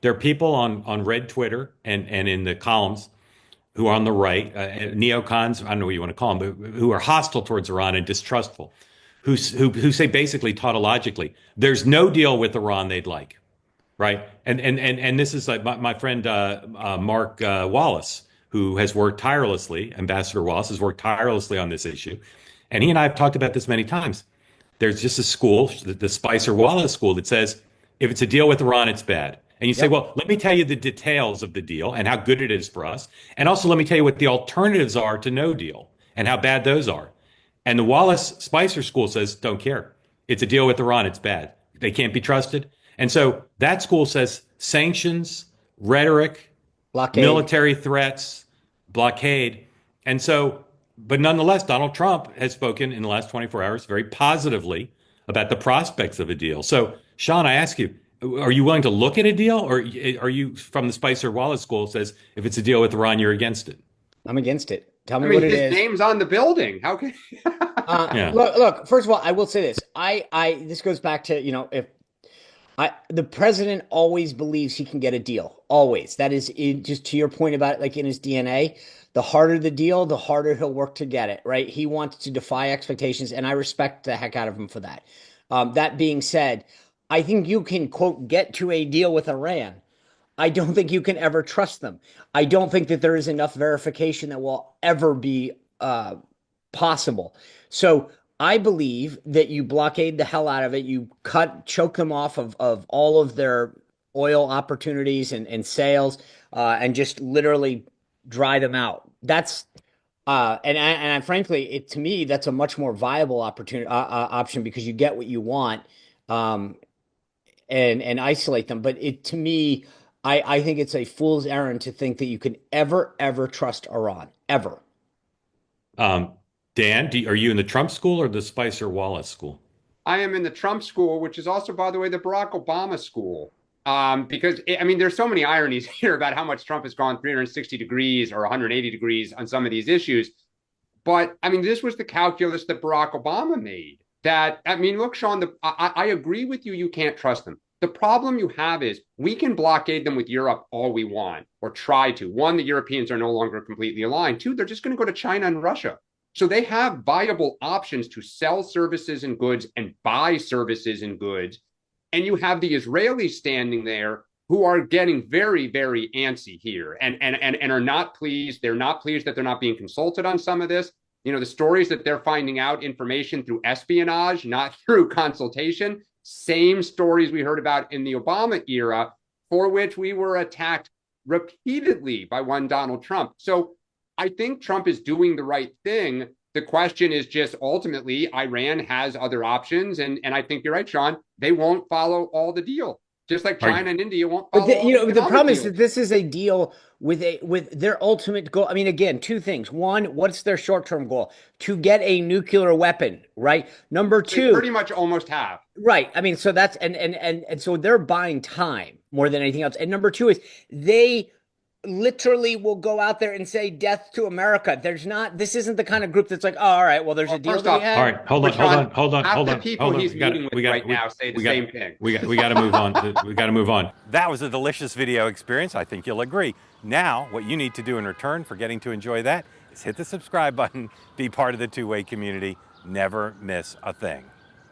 There are people on Red Twitter and in the columns who are on the right, neocons, I don't know what you want to call them, but who are hostile towards Iran and distrustful, who say basically tautologically, there's no deal with Iran they'd like, right? And this is like my friend Mark Wallace, who has worked tirelessly, Ambassador Wallace has worked tirelessly on this issue, and he and I have talked about this many times. There's just a school, the Spicer Wallace school, that says if it's a deal with Iran, it's bad. And you say, Yep. well, let me tell you the details of the deal and how good it is for us. And also let me tell you what the alternatives are to no deal and how bad those are. And the Wallace Spicer school says, don't care. It's a deal with Iran. It's bad. They can't be trusted. And so that school says sanctions, rhetoric, Blockade. military threats, blockade. And so, but nonetheless, Donald Trump has spoken in the last 24 hours very positively about the prospects of a deal. So, Sean, I ask you, are you willing to look at a deal, or are you from the Spicer Wallace school says if it's a deal with Iran, you're against it? I'm against it. Tell I me what mean, it his is. name's on the building. How can? Yeah. Look. First of all, I will say this. This goes back to if the president always believes he can get a deal. Always. That is just to your point about it, like in his DNA. The harder the deal, the harder he'll work to get it. Right? He wants to defy expectations, and I respect the heck out of him for that. That being said, I think you can quote get to a deal with Iran. I don't think you can ever trust them. I don't think that there is enough verification that will ever be possible. So I believe that you blockade the hell out of it. You choke them off of all of their oil opportunities and sales, and just literally dry them out. That's frankly, to me, that's a much more viable option because you get what you want, um, and isolate them. But to me, I think it's a fool's errand to think that you can ever trust Iran ever. Um, Dan, are you in the Trump school or the Spicer Wallace school? I am in the Trump school, which is also, by the way, the Barack Obama school. Because I mean, there's so many ironies here about how much Trump has gone 360 degrees or 180 degrees on some of these issues. But I mean, this was the calculus that Barack Obama made. That I mean, look, Sean, I agree with you. You can't trust them. The problem you have is we can blockade them with Europe all we want or try to. One, the Europeans are no longer completely aligned. Two, they're just going to go to China and Russia. So they have viable options to sell services and goods and buy services and goods. And you have the Israelis standing there who are getting very, very antsy here and are not pleased. They're not pleased that they're not being consulted on some of this. You know, the stories that they're finding out information through espionage, not through consultation. Same stories we heard about in the Obama era, for which we were attacked repeatedly by one Donald Trump. So I think Trump is doing the right thing. The question is just ultimately, Iran has other options. And I think you're right, Sean. They won't follow all the deal, just like China and India won't follow all the The economic problem is deals. that this is a deal with their ultimate goal. I mean, again, two things. One, what's their short-term goal? To get a nuclear weapon, right? Number They two, pretty much almost have. right. I mean, so that's and so they're buying time more than anything else. And number two is they literally will go out there and say death to America. This isn't the kind of group that's like, oh, all right, well, there's a deal First that we off, have. All right, hold on, but hold Sean, on, hold on, half hold the on, people hold on. he's meeting with right now say the same thing. We got to move on. We got to move on. That was a delicious video experience. I think you'll agree. Now, what you need to do in return for getting to enjoy that is hit the subscribe button, be part of the two-way community, never miss a thing.